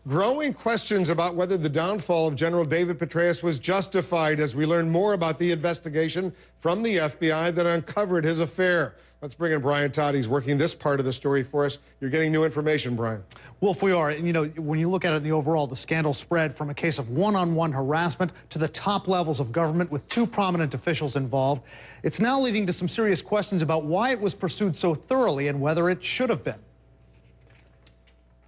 Growing questions about whether the downfall of General David Petraeus was justified as we learn more about the investigation from the FBI that uncovered his affair. Let's bring in Brian Todd. He's working this part of the story for us. You're getting new information, Brian. Wolf, we are. And, you know, when you look at it in the overall, the scandal spread from a case of one-on-one harassment to the top levels of government with two prominent officials involved. It's now leading to some serious questions about why it was pursued so thoroughly and whether it should have been.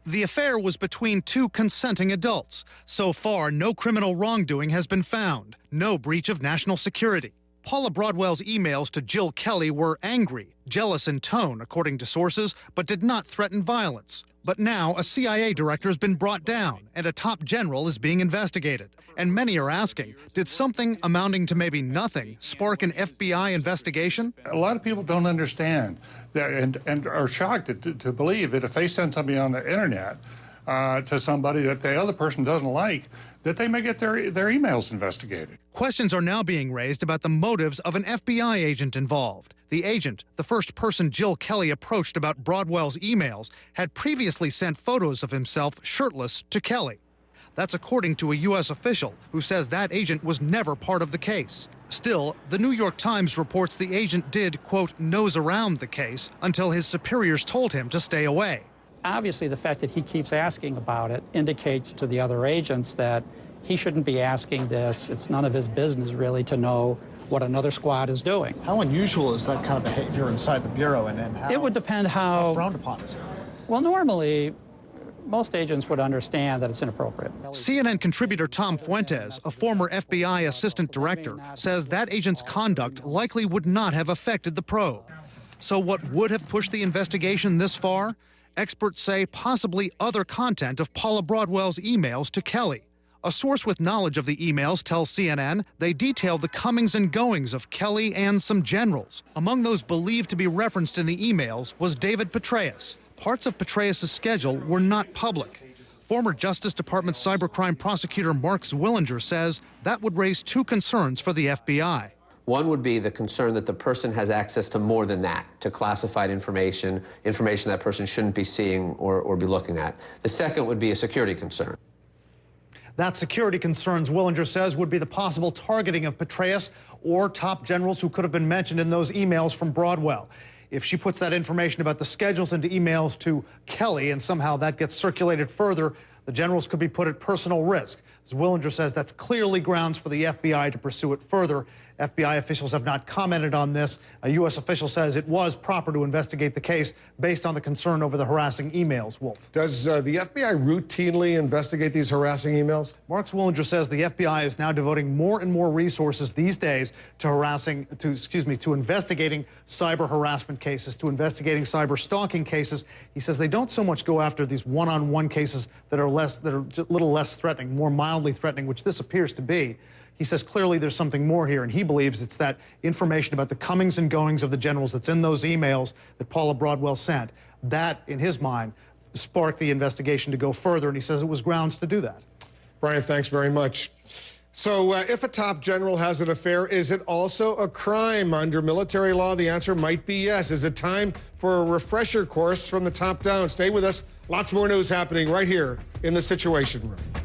The affair was between two consenting adults. So far, no criminal wrongdoing has been found, no breach of national security. Paula Broadwell's emails to Jill Kelly were angry, jealous in tone, according to sources, but did not threaten violence. But now a CIA director has been brought down, and a top general is being investigated. And many are asking, did something amounting to maybe nothing spark an FBI investigation? A lot of people don't understand that and are shocked to believe that if they send something on the internet to somebody that the other person doesn't like, that they may get their emails investigated. Questions are now being raised about the motives of an FBI agent involved. The agent, the first person Jill Kelly approached about Broadwell's emails, had previously sent photos of himself shirtless to Kelly. That's according to a U.S. official who says that agent was never part of the case. Still, the New York Times reports the agent did, quote, nose around the case until his superiors told him to stay away. Obviously, the fact that he keeps asking about it indicates to the other agents that he shouldn't be asking this. It's none of his business, really, to know what another squad is doing. How unusual is that kind of behavior inside the Bureau, and how, it would depend how frowned upon is it? Well, normally, most agents would understand that it's inappropriate. CNN contributor Tom Fuentes, a former FBI assistant director, says that agent's conduct likely would not have affected the probe. So what would have pushed the investigation this far? Experts say possibly other content of Paula Broadwell's emails to Kelly. A source with knowledge of the emails tells CNN they detail the comings and goings of Kelly and some generals. Among those believed to be referenced in the emails was David Petraeus. Parts of Petraeus' schedule were not public. Former Justice Department cybercrime prosecutor Mark Zwillinger says that would raise two concerns for the FBI. One would be the concern that the person has access to more than that, to classified information that person shouldn't be seeing or be looking at. The second would be a security concern. That security concerns, Zwillinger says, would be the possible targeting of Petraeus or top generals who could have been mentioned in those emails from Broadwell. If she puts that information about the schedules into emails to Kelly and somehow that gets circulated further, the generals could be put at personal risk. Zwillinger says that's clearly grounds for the FBI to pursue it further. FBI officials have not commented on this. A U.S. official says it was proper to investigate the case based on the concern over the harassing emails. Wolf. Does the FBI routinely investigate these harassing emails? Mark Zwillinger says the FBI is now devoting more and more resources these days to investigating cyber harassment cases, to investigating cyber stalking cases. He says they don't so much go after these one-on-one cases that are a little less threatening, more mildly threatening, which this appears to be. He says clearly there's something more here, and he believes it's that information about the comings and goings of the generals that's in those emails that Paula Broadwell sent. That, in his mind, sparked the investigation to go further, and he says it was grounds to do that. Brian, thanks very much. So if a top general has an affair, is it also a crime under military law? The answer might be yes. Is it time for a refresher course from the top down? Stay with us. Lots more news happening right here in the Situation Room.